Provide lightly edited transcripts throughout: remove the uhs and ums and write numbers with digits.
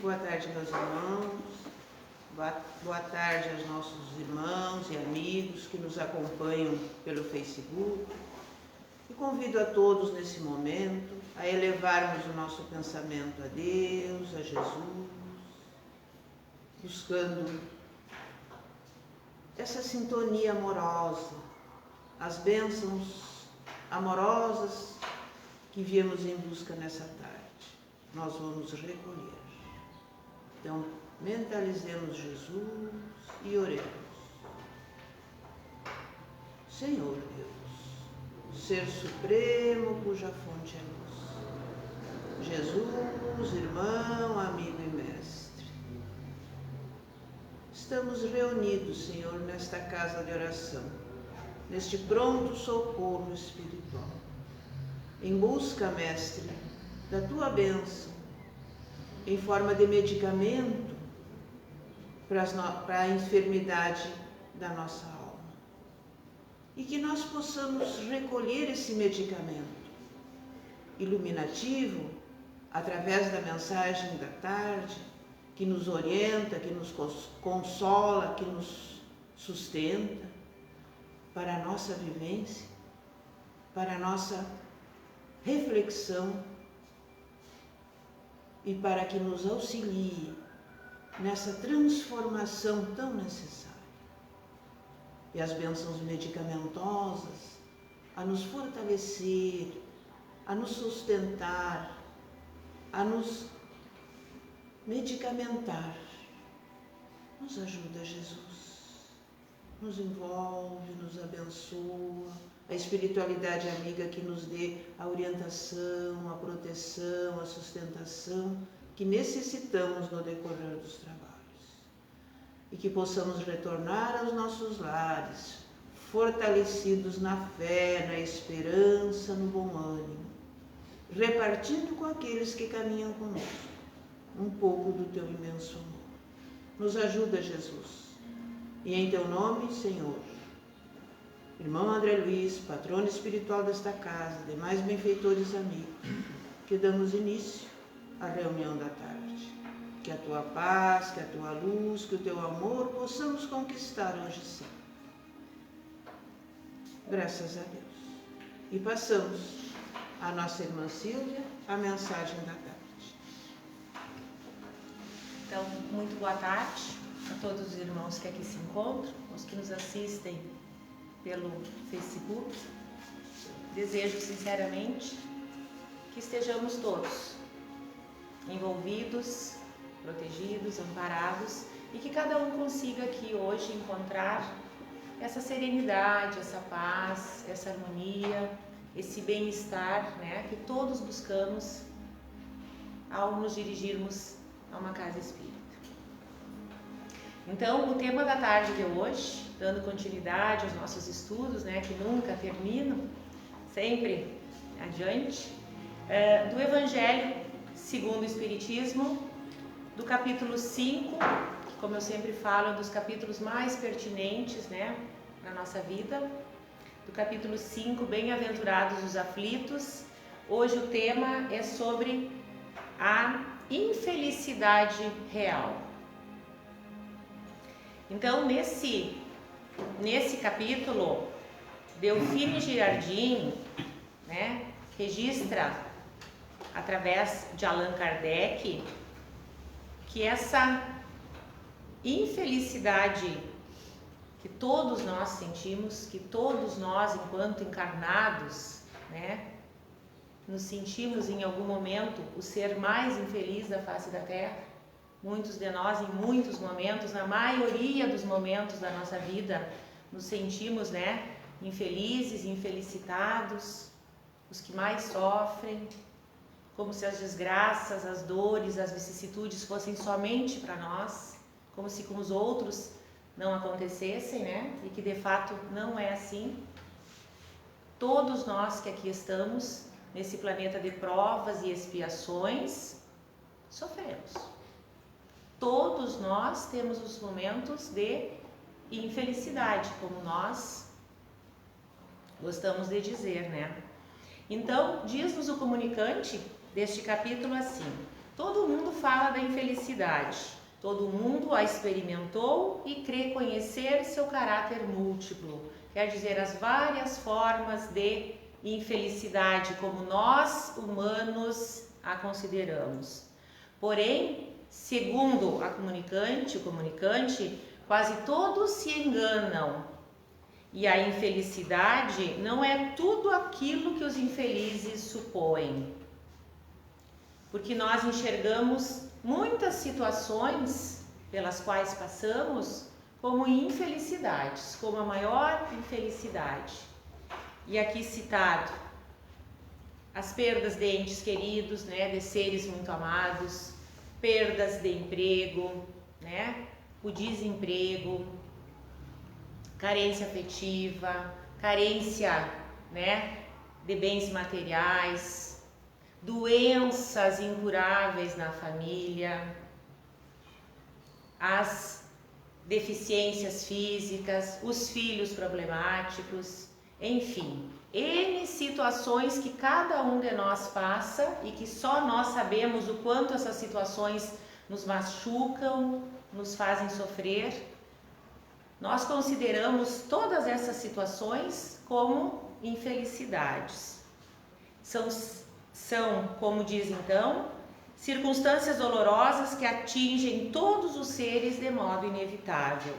Boa tarde, meus irmãos. Boa tarde aos nossos irmãos e amigos que nos acompanham pelo Facebook. E convido a todos nesse momento a elevarmos o nosso pensamento a Deus, a Jesus, buscando essa sintonia amorosa, as bênçãos amorosas que viemos em busca nessa tarde. Nós vamos recolher. Então, mentalizemos Jesus e oremos. Senhor Deus, Ser Supremo cuja fonte é luz, Jesus, irmão, amigo e mestre, estamos reunidos, Senhor, nesta casa de oração, neste pronto socorro espiritual, em busca, mestre, da tua bênção, em forma de medicamento para a enfermidade da nossa alma. E que nós possamos recolher esse medicamento iluminativo através da mensagem da tarde, que nos orienta, que nos consola, que nos sustenta para a nossa vivência, para a nossa reflexão e para que nos auxilie nessa transformação tão necessária. E as bênçãos medicamentosas a nos fortalecer, a nos sustentar, a nos medicamentar. Nos ajuda, Jesus. Nos envolve, nos abençoa. A espiritualidade amiga que nos dê a orientação, a proteção, a sustentação que necessitamos no decorrer dos trabalhos. E que possamos retornar aos nossos lares, fortalecidos na fé, na esperança, no bom ânimo, repartindo com aqueles que caminham conosco um pouco do teu imenso amor. Nos ajuda, Jesus. E em teu nome, Senhor, irmão André Luiz, patrono espiritual desta casa, demais benfeitores amigos, que damos início à reunião da tarde. Que a tua paz, que a tua luz, que o teu amor possamos conquistar hoje sim. Graças a Deus. E passamos à nossa irmã Silvia a mensagem da tarde. Então, muito boa tarde a todos os irmãos que aqui se encontram, os que nos assistem pelo Facebook. Desejo sinceramente que estejamos todos envolvidos, protegidos, amparados e que cada um consiga aqui hoje encontrar essa serenidade, essa paz, essa harmonia, esse bem-estar, né, que todos buscamos ao nos dirigirmos a uma casa espírita. Então, o tema da tarde de hoje, dando continuidade aos nossos estudos, né, que nunca terminam, sempre adiante, do Evangelho segundo o Espiritismo, do capítulo 5, que, como eu sempre falo, é um dos capítulos mais pertinentes, né, na nossa vida. Do capítulo 5, Bem-aventurados os aflitos. Hoje o tema é sobre a infelicidade real. Então, nesse capítulo, Delphine Girardin, né, registra, através de Allan Kardec, que essa infelicidade que todos nós sentimos, que todos nós, enquanto encarnados, né, nos sentimos em algum momento o ser mais infeliz da face da Terra. Muitos de nós, em muitos momentos, na maioria dos momentos da nossa vida, nos sentimos, né, infelizes, infelicitados, os que mais sofrem, como se as desgraças, as dores, as vicissitudes fossem somente para nós, como se com os outros não acontecessem, né? E que de fato não é assim. Todos nós que aqui estamos, nesse planeta de provas e expiações, sofremos. Todos nós temos os momentos de infelicidade, como nós gostamos de dizer, né? Então, diz-nos o comunicante deste capítulo assim: Todo mundo fala da infelicidade. Todo mundo a experimentou e crê conhecer seu caráter múltiplo. Quer dizer, as várias formas de infelicidade, como nós, humanos, a consideramos. Porém, segundo o comunicante, quase todos se enganam. E a infelicidade não é tudo aquilo que os infelizes supõem. Porque nós enxergamos muitas situações pelas quais passamos como infelicidades, como a maior infelicidade. E aqui citado as perdas de entes queridos, né, de seres muito amados, perdas de emprego, né, o desemprego, carência afetiva, carência, né, de bens materiais, doenças incuráveis na família, as deficiências físicas, os filhos problemáticos, enfim, N situações que cada um de nós passa e que só nós sabemos o quanto essas situações nos machucam, nos fazem sofrer. Nós consideramos todas essas situações como infelicidades. São, como diz então, circunstâncias dolorosas que atingem todos os seres de modo inevitável.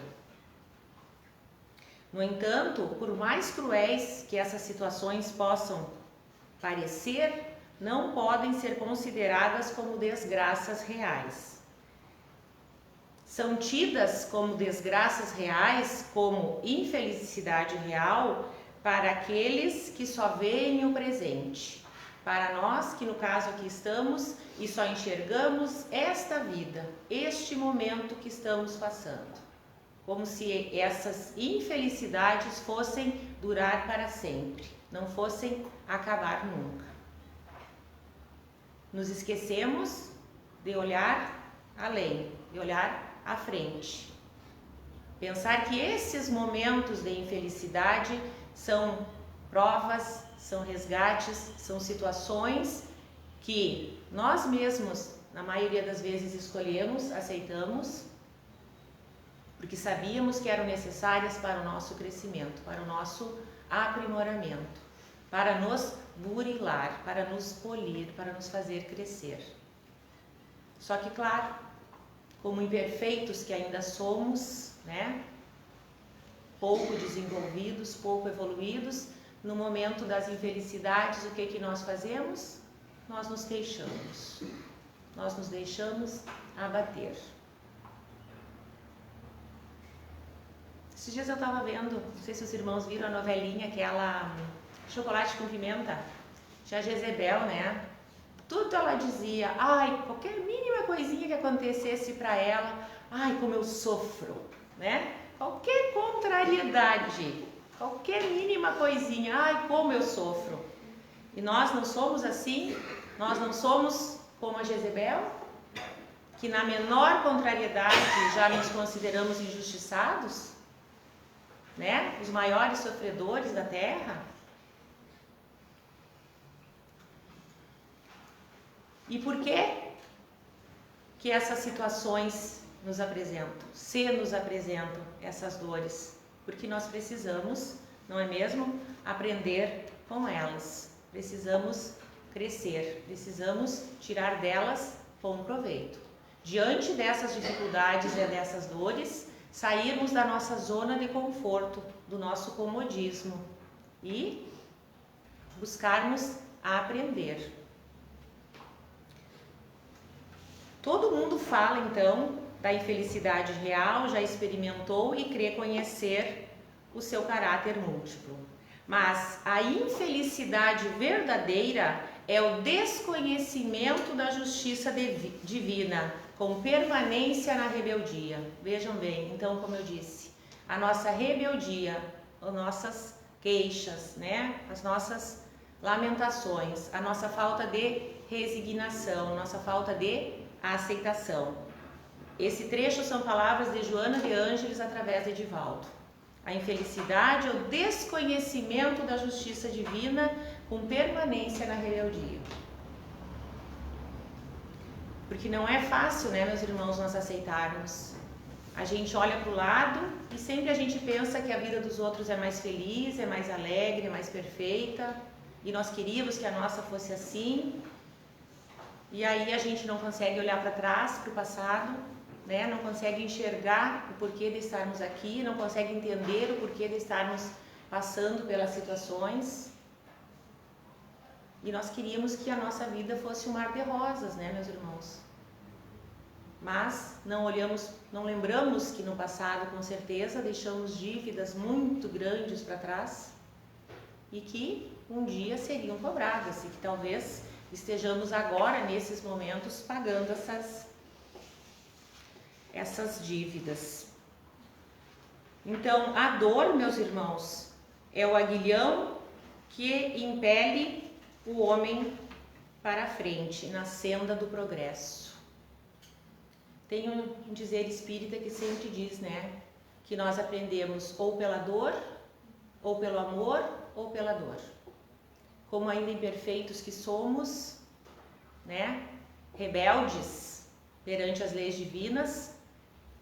No entanto, por mais cruéis que essas situações possam parecer, não podem ser consideradas como desgraças reais. São tidas como desgraças reais, como infelicidade real, para aqueles que só veem o presente. Para nós, que no caso aqui estamos e só enxergamos esta vida, este momento que estamos passando. Como se essas infelicidades fossem durar para sempre, não fossem acabar nunca. Nos esquecemos de olhar além, de olhar à frente. Pensar que esses momentos de infelicidade são provas, são resgates, são situações que nós mesmos, na maioria das vezes, escolhemos, aceitamos, porque sabíamos que eram necessárias para o nosso crescimento, para o nosso aprimoramento, para nos burilar, para nos polir, para nos fazer crescer. Só que, claro, como imperfeitos que ainda somos, né, pouco desenvolvidos, pouco evoluídos, no momento das infelicidades, o que nós fazemos? Nós nos queixamos, nós nos deixamos abater. Esses dias eu estava vendo, não sei se os irmãos viram a novelinha, aquela Chocolate com Pimenta, tinha a Jezebel, né? Tudo ela dizia, ai, qualquer mínima coisinha que acontecesse para ela, ai, como eu sofro, né? Qualquer contrariedade, qualquer mínima coisinha, ai, como eu sofro. E nós não somos assim, nós não somos como a Jezebel, que na menor contrariedade já nos consideramos injustiçados, né? Os maiores sofredores da terra. E por que essas situações nos apresentam? Se nos apresentam essas dores? Porque nós precisamos, não é mesmo? Aprender com elas. Precisamos crescer, precisamos tirar delas bom proveito. Diante dessas dificuldades e dessas dores, sairmos da nossa zona de conforto, do nosso comodismo e buscarmos aprender. Todo mundo fala então da infelicidade real, já experimentou e crê conhecer o seu caráter múltiplo. Mas a infelicidade verdadeira é o desconhecimento da justiça divina, com permanência na rebeldia. Vejam bem, então, como eu disse, a nossa rebeldia, as nossas queixas, né? As nossas lamentações, a nossa falta de resignação, a nossa falta de aceitação. Esse trecho são palavras de Joana de Ângeles através de Edivaldo. A infelicidade é o desconhecimento da justiça divina com permanência na rebeldia. Porque não é fácil, né, meus irmãos, nós aceitarmos. A gente olha para o lado e sempre a gente pensa que a vida dos outros é mais feliz, é mais alegre, é mais perfeita, e nós queríamos que a nossa fosse assim. E aí a gente não consegue olhar para trás, para o passado, né? Não consegue enxergar o porquê de estarmos aqui, não consegue entender o porquê de estarmos passando pelas situações. E nós queríamos que a nossa vida fosse um mar de rosas, né, meus irmãos? Mas não lembramos que no passado, com certeza, deixamos dívidas muito grandes para trás e que um dia seriam cobradas e que talvez estejamos agora, nesses momentos, pagando essas dívidas. Então, a dor, meus irmãos, é o aguilhão que impele o homem para a frente, na senda do progresso. Tem um dizer espírita que sempre diz, né, que nós aprendemos ou pela dor, ou pelo amor, ou pela dor. Como ainda imperfeitos que somos, né, rebeldes perante as leis divinas,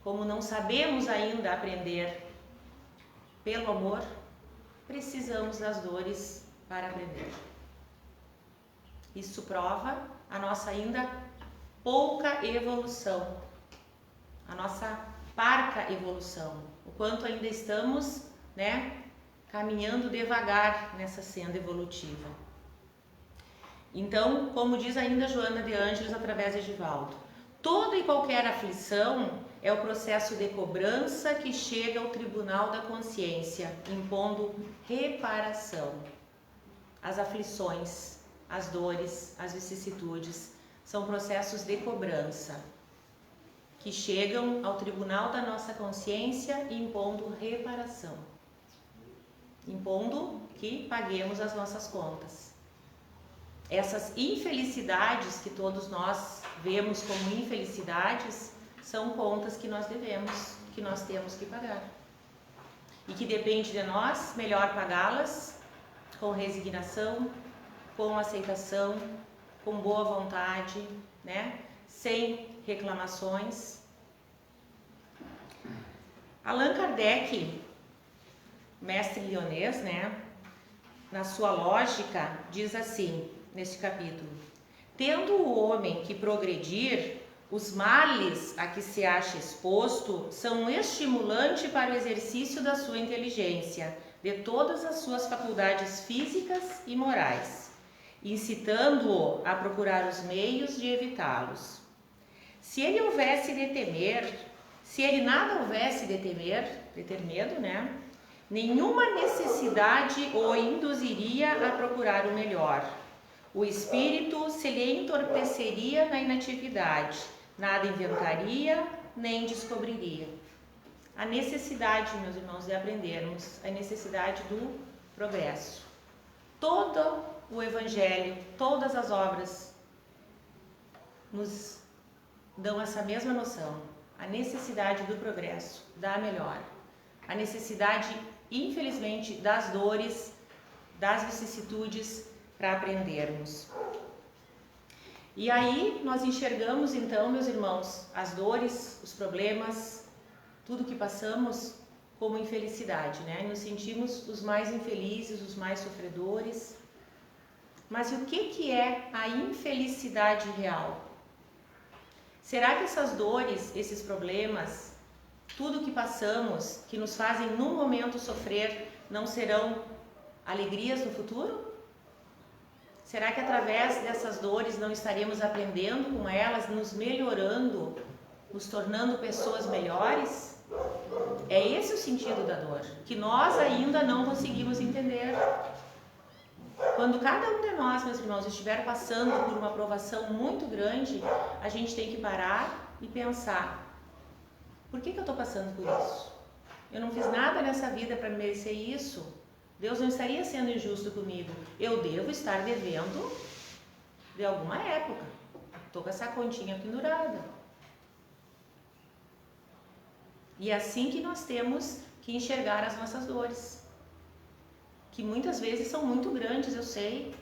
como não sabemos ainda aprender pelo amor, precisamos das dores para aprender. Isso prova a nossa ainda pouca evolução, a nossa parca evolução, o quanto ainda estamos, né, caminhando devagar nessa senda evolutiva. Então, como diz ainda Joana de Ângeles através de Edivaldo, toda e qualquer aflição é o processo de cobrança que chega ao tribunal da consciência, impondo reparação. As aflições, as dores, as vicissitudes são processos de cobrança que chegam ao tribunal da nossa consciência impondo reparação, impondo que paguemos as nossas contas. Essas infelicidades que todos nós vemos como infelicidades são contas que nós devemos, que nós temos que pagar. E que depende de nós melhor pagá-las com resignação, com aceitação, com boa vontade, né? Sem reclamações. Allan Kardec, mestre lyonês, né? Na sua lógica, diz assim, neste capítulo: tendo o homem que progredir, os males a que se acha exposto são um estimulante para o exercício da sua inteligência, de todas as suas faculdades físicas e morais, incitando-o a procurar os meios de evitá-los. Se ele houvesse de temer, se ele nada houvesse de temer, de ter medo, né? Nenhuma necessidade o induziria a procurar o melhor. O espírito se lhe entorpeceria na inatividade, nada inventaria, nem descobriria. A necessidade, meus irmãos, de aprendermos, a necessidade do progresso. Todo o Evangelho, todas as obras nos dão essa mesma noção. A necessidade do progresso, da melhora. A necessidade, infelizmente, das dores, das vicissitudes para aprendermos. E aí nós enxergamos então, meus irmãos, as dores, os problemas, tudo que passamos como infelicidade, né? Nos sentimos os mais infelizes, os mais sofredores. Mas o que é a infelicidade real? Será que essas dores, esses problemas, tudo que passamos, que nos fazem num momento sofrer, não serão alegrias no futuro? Será que através dessas dores não estaremos aprendendo com elas, nos melhorando, nos tornando pessoas melhores? É esse o sentido da dor, que nós ainda não conseguimos entender. Quando cada um de nós, meus irmãos, estiver passando por uma provação muito grande, a gente tem que parar e pensar: por que eu estou passando por isso? Eu não fiz nada nessa vida para merecer isso. Deus não estaria sendo injusto comigo. Eu devo estar devendo de alguma época. Estou com essa continha pendurada. E é assim que nós temos que enxergar as nossas dores, que muitas vezes são muito grandes, eu sei.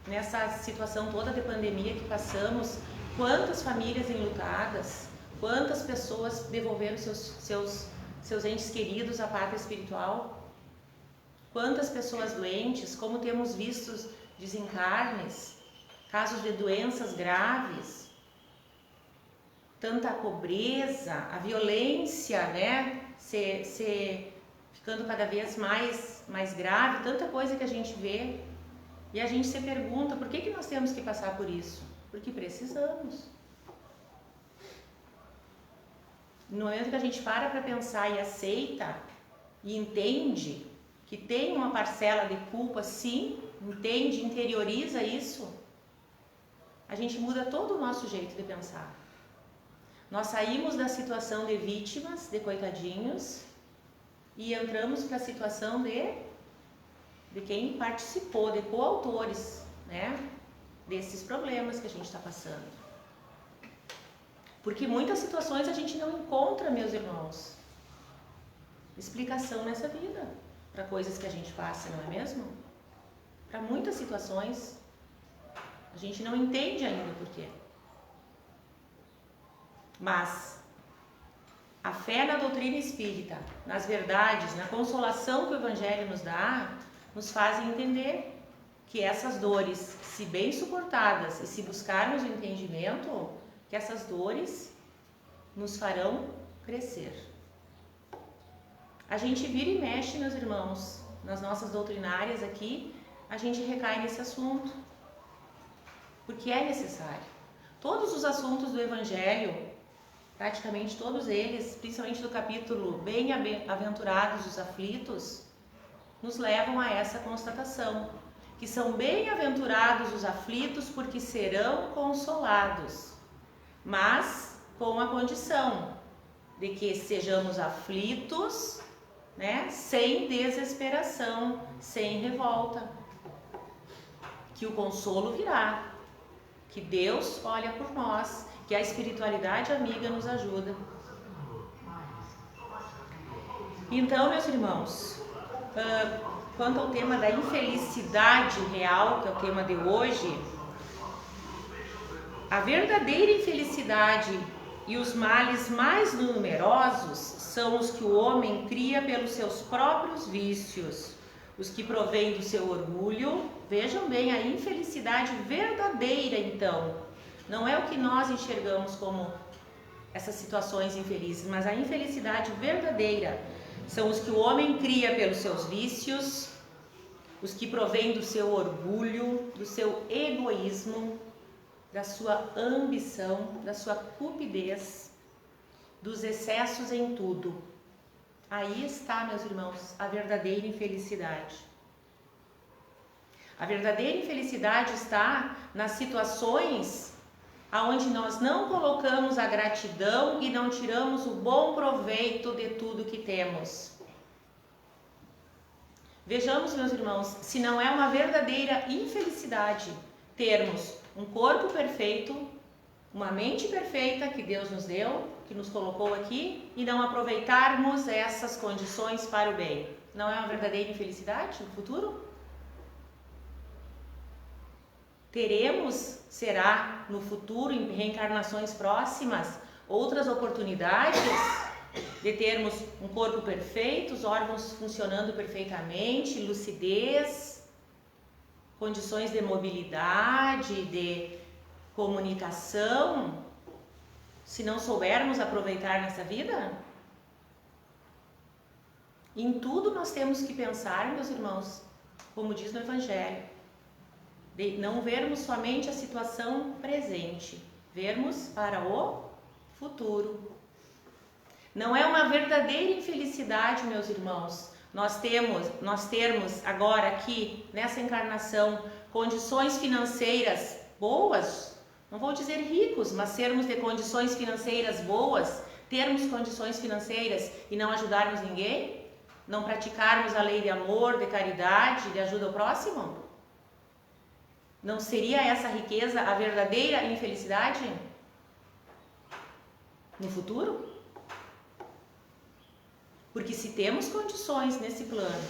nessa situação toda de pandemia que passamos, quantas famílias enlutadas, quantas pessoas devolveram seus entes queridos à pátria espiritual, quantas pessoas doentes, como temos visto desencarnes, casos de doenças graves, tanta pobreza, a violência, né, ficando cada vez mais grave, tanta coisa que a gente vê. E a gente se pergunta, por que nós temos que passar por isso? Porque precisamos. No momento que a gente para pensar e aceita e entende que tem uma parcela de culpa, sim, entende, interioriza isso, a gente muda todo o nosso jeito de pensar. Nós saímos da situação de vítimas, de coitadinhos, e entramos para a situação de quem participou, de coautores, né, desses problemas que a gente está passando. Porque muitas situações a gente não encontra, meus irmãos, explicação nessa vida para coisas que a gente passa, não é mesmo? Para muitas situações a gente não entende ainda por quê. Mas a fé na doutrina espírita, nas verdades, na consolação que o Evangelho nos dá, nos fazem entender que essas dores, se bem suportadas e se buscarmos o entendimento, que essas dores nos farão crescer. A gente vira e mexe, meus irmãos, nas nossas doutrinárias aqui, a gente recai nesse assunto, porque é necessário. Todos os assuntos do Evangelho, praticamente todos eles, principalmente do capítulo Bem-aventurados os aflitos, nos levam a essa constatação, que são bem-aventurados os aflitos porque serão consolados, mas com a condição de que sejamos aflitos, né, sem desesperação, sem revolta, que o consolo virá, que Deus olha por nós, que a espiritualidade amiga nos ajuda. Então, meus irmãos, quanto ao tema da infelicidade real, que é o tema de hoje, a verdadeira infelicidade e os males mais numerosos são os que o homem cria pelos seus próprios vícios, os que provêm do seu orgulho. Vejam bem, a infelicidade verdadeira, então, não é o que nós enxergamos como essas situações infelizes, mas a infelicidade verdadeira são os que o homem cria pelos seus vícios, os que provêm do seu orgulho, do seu egoísmo, da sua ambição, da sua cupidez, dos excessos em tudo. Aí está, meus irmãos, a verdadeira infelicidade. A verdadeira infelicidade está nas situações aonde nós não colocamos a gratidão e não tiramos o bom proveito de tudo que temos. Vejamos, meus irmãos, se não é uma verdadeira infelicidade termos um corpo perfeito, uma mente perfeita que Deus nos deu, que nos colocou aqui, e não aproveitarmos essas condições para o bem. Não é uma verdadeira infelicidade no futuro? Teremos, será no futuro, em reencarnações próximas, outras oportunidades de termos um corpo perfeito, os órgãos funcionando perfeitamente, lucidez, condições de mobilidade, de comunicação, se não soubermos aproveitar nessa vida? Em tudo nós temos que pensar, meus irmãos, como diz no Evangelho, de não vermos somente a situação presente, vermos para o futuro. Não é uma verdadeira infelicidade, meus irmãos, nós termos agora aqui, nessa encarnação, condições financeiras boas, não vou dizer ricos, mas sermos de condições financeiras boas, termos condições financeiras e não ajudarmos ninguém? Não praticarmos a lei de amor, de caridade, de ajuda ao próximo? Não seria essa riqueza a verdadeira infelicidade no futuro? Porque se temos condições nesse plano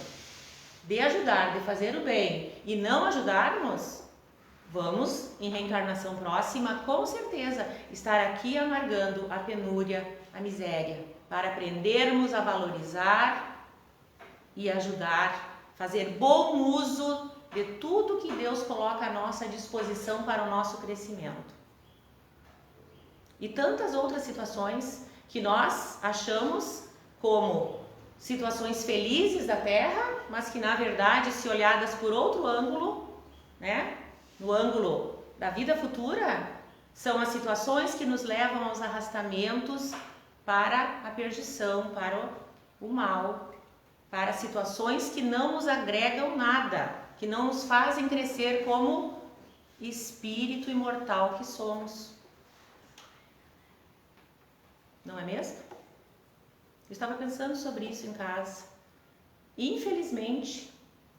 de ajudar, de fazer o bem e não ajudarmos, vamos, em reencarnação próxima, com certeza, estar aqui amargando a penúria, a miséria, para aprendermos a valorizar e ajudar, fazer bom uso de tudo que Deus coloca à nossa disposição para o nosso crescimento. E tantas outras situações que nós achamos como situações felizes da Terra, mas que na verdade, se olhadas por outro ângulo, né, no ângulo da vida futura, são as situações que nos levam aos arrastamentos para a perdição, para o mal, para situações que não nos agregam nada, que não nos fazem crescer como espírito imortal que somos. Não é mesmo? Eu estava pensando sobre isso em casa. Infelizmente,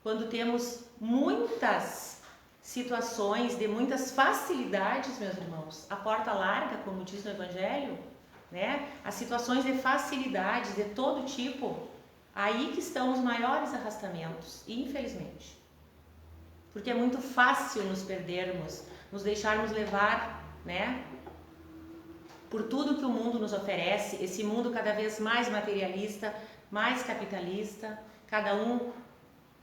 quando temos muitas situações de muitas facilidades, meus irmãos, a porta larga, como diz no Evangelho, né? As situações de facilidades de todo tipo, aí que estão os maiores arrastamentos, infelizmente. Porque é muito fácil nos perdermos, nos deixarmos levar, né, por tudo que o mundo nos oferece, esse mundo cada vez mais materialista, mais capitalista, cada um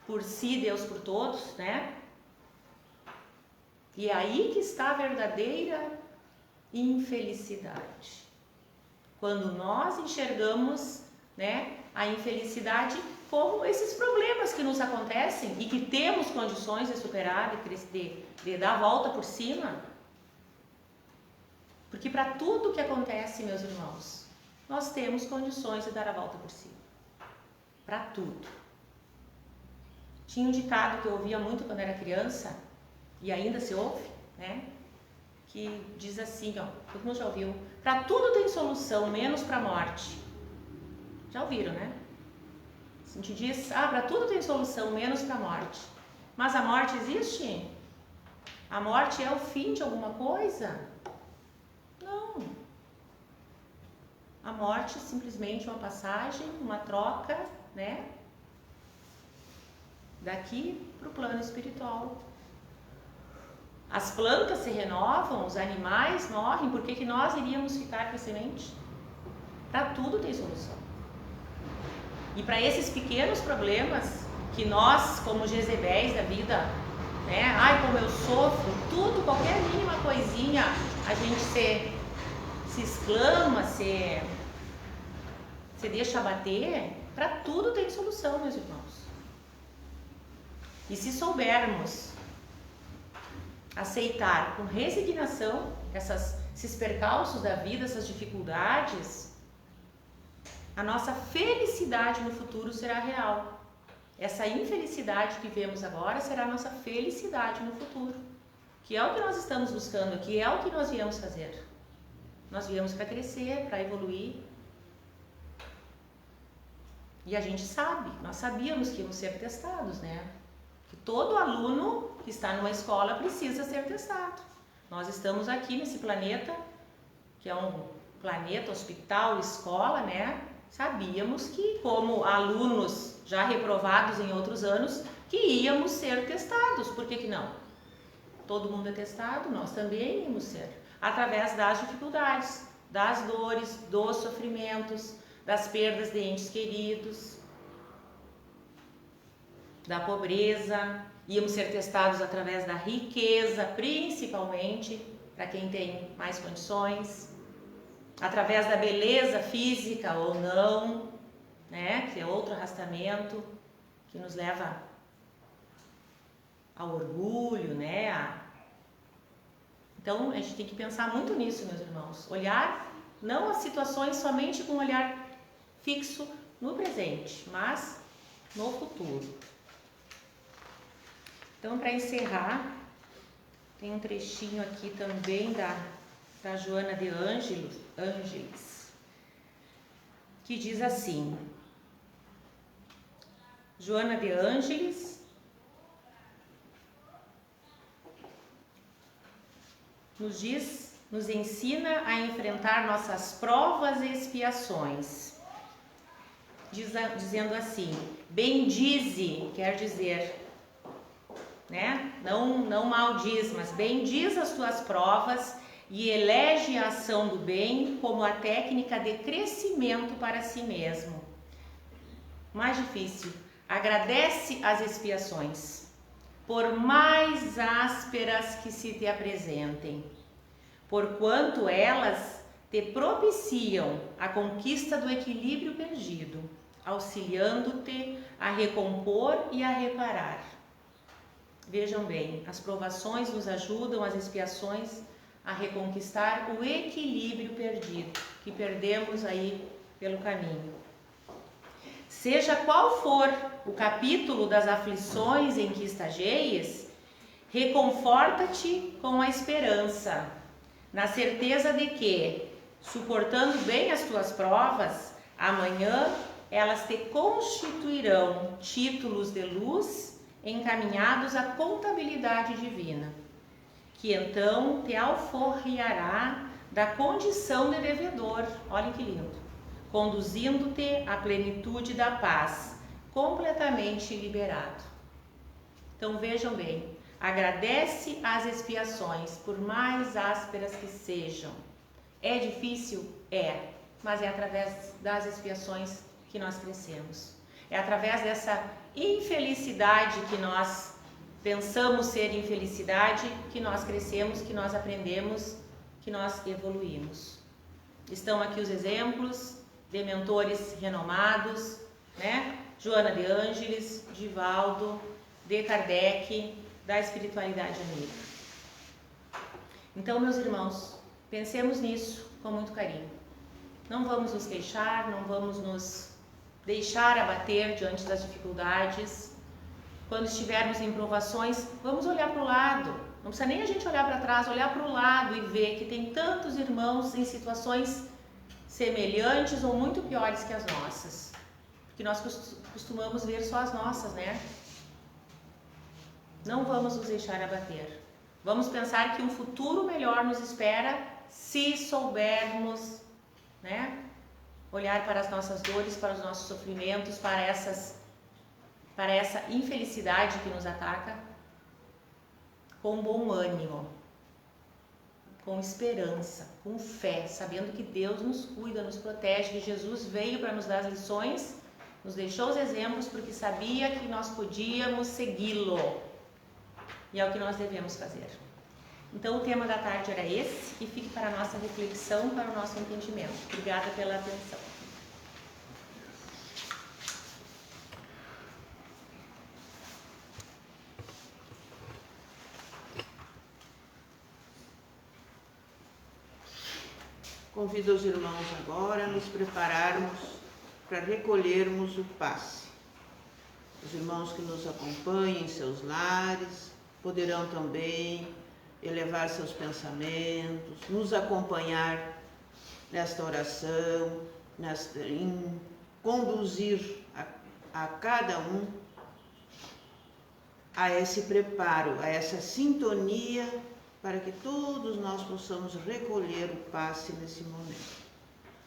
por si, Deus por todos, né? E é aí que está a verdadeira infelicidade. Quando nós enxergamos, né, a infelicidade como esses problemas que nos acontecem e que temos condições de superar, de dar a volta por cima. Porque para tudo que acontece, meus irmãos, nós temos condições de dar a volta por cima. Para tudo. Tinha um ditado que eu ouvia muito quando era criança, e ainda se ouve, né? Que diz assim, ó, todo mundo já ouviu: para tudo tem solução, menos para a morte. Já ouviram, né? A gente diz, para tudo tem solução, menos para a morte. Mas a morte existe? A morte é o fim de alguma coisa? Não. A morte é simplesmente uma passagem, uma troca, né? Daqui para o plano espiritual. As plantas se renovam, os animais morrem, por que nós iríamos ficar com a semente? Para tudo tem solução. E para esses pequenos problemas que nós, como Jezebéis da vida, né? Ai, como eu sofro, tudo, qualquer mínima coisinha, a gente se exclama, se deixa abater. Para tudo tem solução, meus irmãos. E se soubermos aceitar com resignação esses percalços da vida, essas dificuldades, a nossa felicidade no futuro será real. Essa infelicidade que vemos agora será a nossa felicidade no futuro, que é o que nós estamos buscando aqui, é o que nós viemos fazer. Nós viemos para crescer, para evoluir. E a gente sabe, nós sabíamos que íamos ser testados, né? Que todo aluno que está numa escola precisa ser testado. Nós estamos aqui nesse planeta, que é um planeta, hospital, escola, né? Sabíamos que, como alunos já reprovados em outros anos, que íamos ser testados. Por que não? Todo mundo é testado, nós também íamos ser. Através das dificuldades, das dores, dos sofrimentos, das perdas de entes queridos, da pobreza. Íamos ser testados através da riqueza, principalmente para quem tem mais condições, através da beleza física ou não, né? Que é outro arrastamento que nos leva ao orgulho, né? Então a gente tem que pensar muito nisso, meus irmãos. Olhar não as situações somente com um olhar fixo no presente, mas no futuro. Então, para encerrar, tem um trechinho aqui também da Joana de Ângeles, que diz assim: Joana de Ângeles nos ensina a enfrentar nossas provas e expiações, dizendo assim: bendize, quer dizer, né? Não maldiz, mas bendiz as tuas provas e elege a ação do bem como a técnica de crescimento para si mesmo. Mais difícil, agradece as expiações, por mais ásperas que se te apresentem, porquanto elas te propiciam a conquista do equilíbrio perdido, auxiliando-te a recompor e a reparar. Vejam bem, as provações nos ajudam, as expiações, a reconquistar o equilíbrio perdido, que perdemos aí pelo caminho. Seja qual for o capítulo das aflições em que estagies, reconforta-te com a esperança, na certeza de que, suportando bem as tuas provas, amanhã elas te constituirão títulos de luz encaminhados à contabilidade divina, que então te alforriará da condição de devedor, olhem que lindo, conduzindo-te à plenitude da paz, completamente liberado. Então vejam bem, agradece as expiações, por mais ásperas que sejam. É difícil? É, mas é através das expiações que nós crescemos. É através dessa infelicidade que nós pensamos ser infelicidade, que nós crescemos, que nós aprendemos, que nós evoluímos. Estão aqui os exemplos de mentores renomados, né? Joana de Ângeles, Divaldo, de Kardec, da espiritualidade amiga. Então, meus irmãos, pensemos nisso com muito carinho. Não vamos nos queixar, não vamos nos deixar abater diante das dificuldades. Quando estivermos em provações, vamos olhar para o lado. Não precisa nem a gente olhar para trás, olhar para o lado e ver que tem tantos irmãos em situações semelhantes ou muito piores que as nossas. Porque nós costumamos ver só as nossas, né? Não vamos nos deixar abater. Vamos pensar que um futuro melhor nos espera se soubermos, né? Olhar para as nossas dores, para os nossos sofrimentos, para essa infelicidade que nos ataca, com bom ânimo, com esperança, com fé, sabendo que Deus nos cuida, nos protege, que Jesus veio para nos dar as lições, nos deixou os exemplos porque sabia que nós podíamos segui-lo. E é o que nós devemos fazer. Então o tema da tarde era esse e fique para a nossa reflexão, para o nosso entendimento. Obrigada pela atenção. Convido os irmãos agora a nos prepararmos para recolhermos o passe. Os irmãos que nos acompanham em seus lares poderão também elevar seus pensamentos, nos acompanhar nesta oração, em conduzir a cada um a esse preparo, a essa sintonia, para que todos nós possamos recolher o passe nesse momento.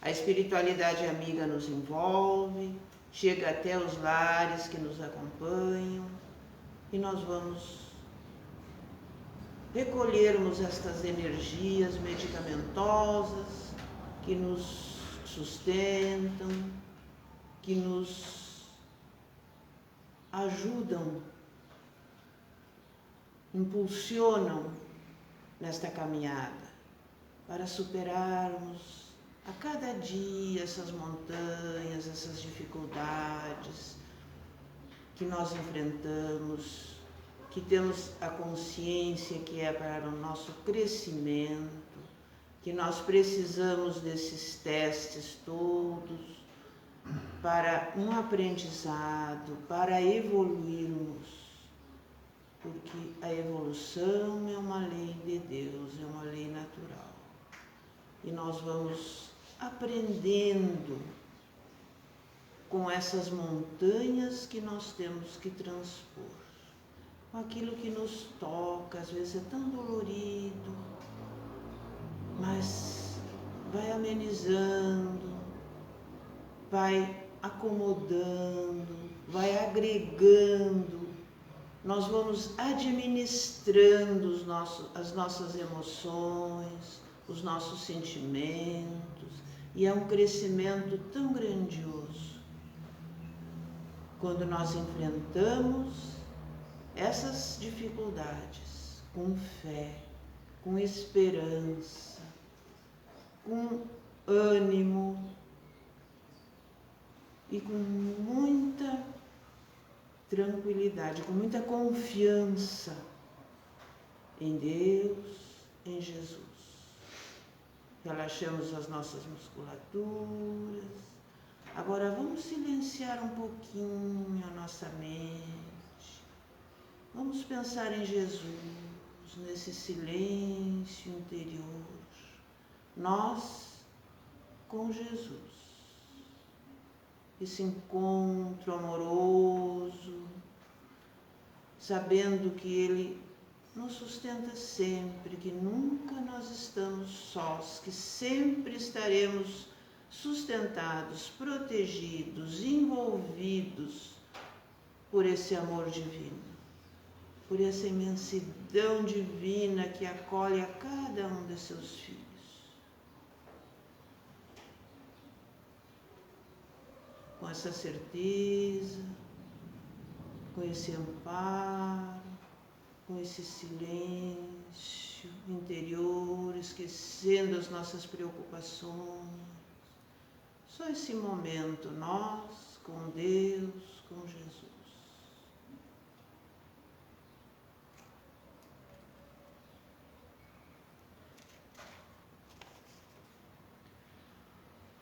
A espiritualidade amiga nos envolve, chega até os lares que nos acompanham e nós vamos recolhermos estas energias medicamentosas que nos sustentam, que nos ajudam, impulsionam nesta caminhada para superarmos a cada dia essas montanhas, essas dificuldades que nós enfrentamos, que temos a consciência que é para o nosso crescimento, que nós precisamos desses testes todos para um aprendizado, para evoluirmos, porque a evolução é uma lei de Deus, é uma lei natural. E nós vamos aprendendo com essas montanhas que nós temos que transpor, com aquilo que nos toca, às vezes é tão dolorido, mas vai amenizando, vai acomodando, vai agregando nós vamos administrando as nossas emoções, os nossos sentimentos, e é um crescimento tão grandioso quando nós enfrentamos essas dificuldades com fé, com esperança, com ânimo e com muita tranquilidade, com muita confiança em Deus, em Jesus. Relaxamos as nossas musculaturas. Agora vamos silenciar um pouquinho a nossa mente. Vamos pensar em Jesus, nesse silêncio interior. Nós com Jesus. Esse encontro amoroso, sabendo que Ele nos sustenta sempre, que nunca nós estamos sós, que sempre estaremos sustentados, protegidos, envolvidos por esse amor divino, por essa imensidão divina que acolhe a cada um de seus filhos. Com essa certeza, com esse amparo, com esse silêncio interior, esquecendo as nossas preocupações. Só esse momento, nós com Deus, com Jesus.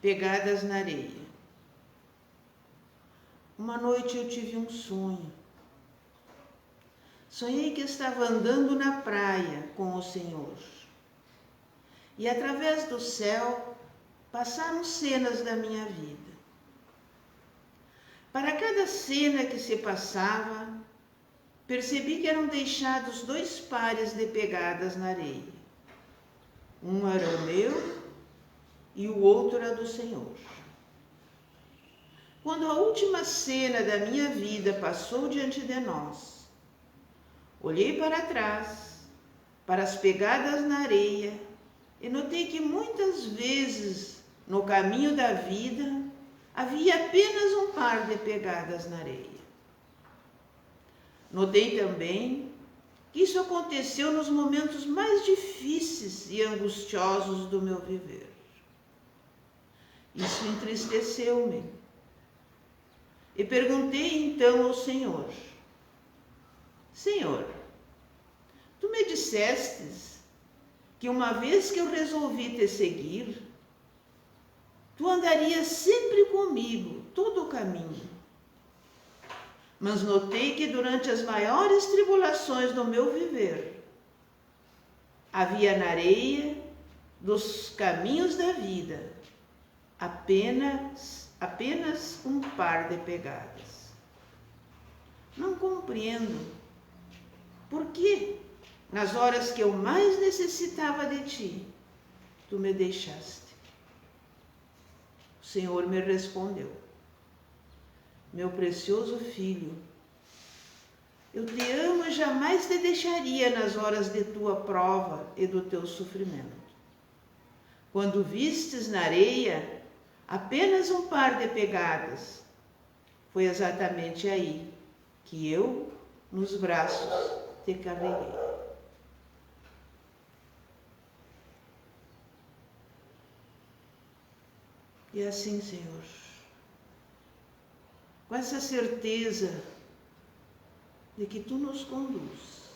Pegadas na areia. Uma noite eu tive um sonho. Sonhei que estava andando na praia com o Senhor. E através do céu passaram cenas da minha vida. Para cada cena que se passava, percebi que eram deixados 2 pares de pegadas na areia. Um era o meu e o outro era do Senhor. Quando a última cena da minha vida passou diante de nós, olhei para trás, para as pegadas na areia, e notei que muitas vezes no caminho da vida havia apenas um par de pegadas na areia. Notei também que isso aconteceu nos momentos mais difíceis e angustiosos do meu viver. Isso entristeceu-me. E perguntei então ao Senhor: Senhor, tu me dissestes que uma vez que eu resolvi te seguir, tu andarias sempre comigo todo o caminho. Mas notei que durante as maiores tribulações do meu viver, havia na areia dos caminhos da vida apenas um par de pegadas. Não compreendo por que, nas horas que eu mais necessitava de ti, tu me deixaste. O Senhor me respondeu: meu precioso filho, eu te amo e jamais te deixaria nas horas de tua prova e do teu sofrimento. Quando vistes na areia apenas um par de pegadas, foi exatamente aí que eu, nos braços, te carreguei. E assim, Senhor, com essa certeza de que tu nos conduz,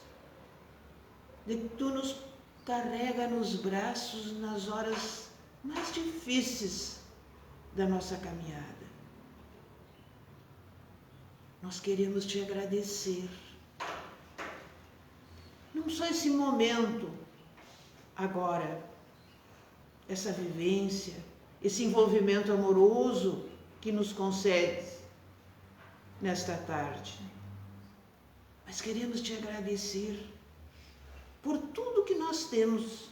de que tu nos carrega nos braços nas horas mais difíceis da nossa caminhada, nós queremos te agradecer. Não só esse momento, agora, essa vivência, esse envolvimento amoroso que nos concede nesta tarde, mas queremos te agradecer por tudo que nós temos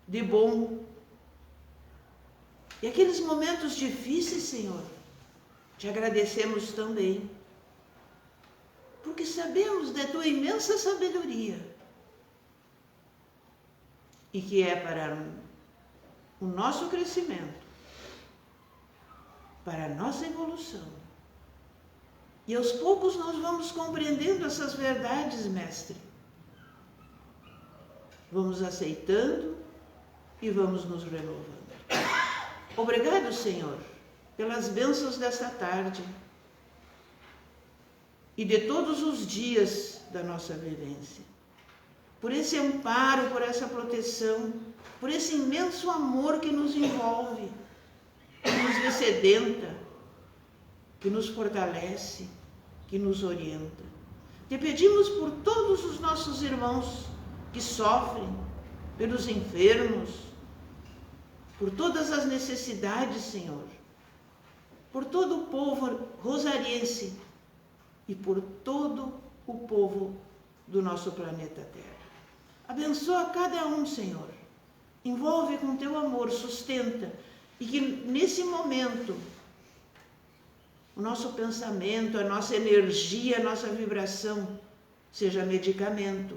de bom. E aqueles momentos difíceis, Senhor, te agradecemos também, porque porque sabemos da tua imensa sabedoria e que é para o nosso crescimento, para a nossa evolução. E aos poucos nós vamos compreendendo essas verdades, Mestre. Vamos aceitando e vamos nos renovando. Obrigado, Senhor, pelas bênçãos desta tarde e de todos os dias da nossa vivência. Por esse amparo, por essa proteção, por esse imenso amor que nos envolve, que nos dessedenta, que nos fortalece, que nos orienta. Te pedimos por todos os nossos irmãos que sofrem, pelos enfermos, por todas as necessidades, Senhor, por todo o povo rosariense e por todo o povo do nosso planeta Terra. Abençoa cada um, Senhor. Envolve com teu amor, sustenta, e que nesse momento o nosso pensamento, a nossa energia, a nossa vibração seja medicamento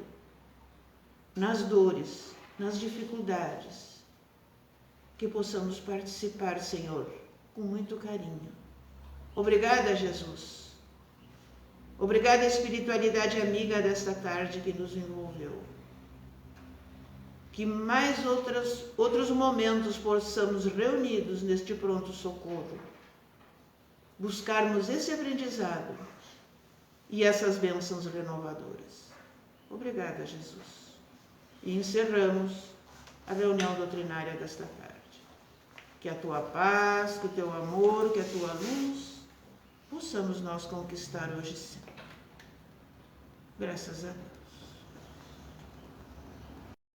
nas dores, nas dificuldades, que possamos participar, Senhor, com muito carinho. Obrigada, Jesus. Obrigada, espiritualidade amiga desta tarde que nos envolveu. Que mais outros momentos possamos, reunidos neste pronto socorro, buscarmos esse aprendizado e essas bênçãos renovadoras. Obrigada, Jesus. E encerramos a reunião doutrinária desta tarde. Que a tua paz, que o teu amor, que a tua luz possamos nós conquistar hoje sempre. Graças a Deus.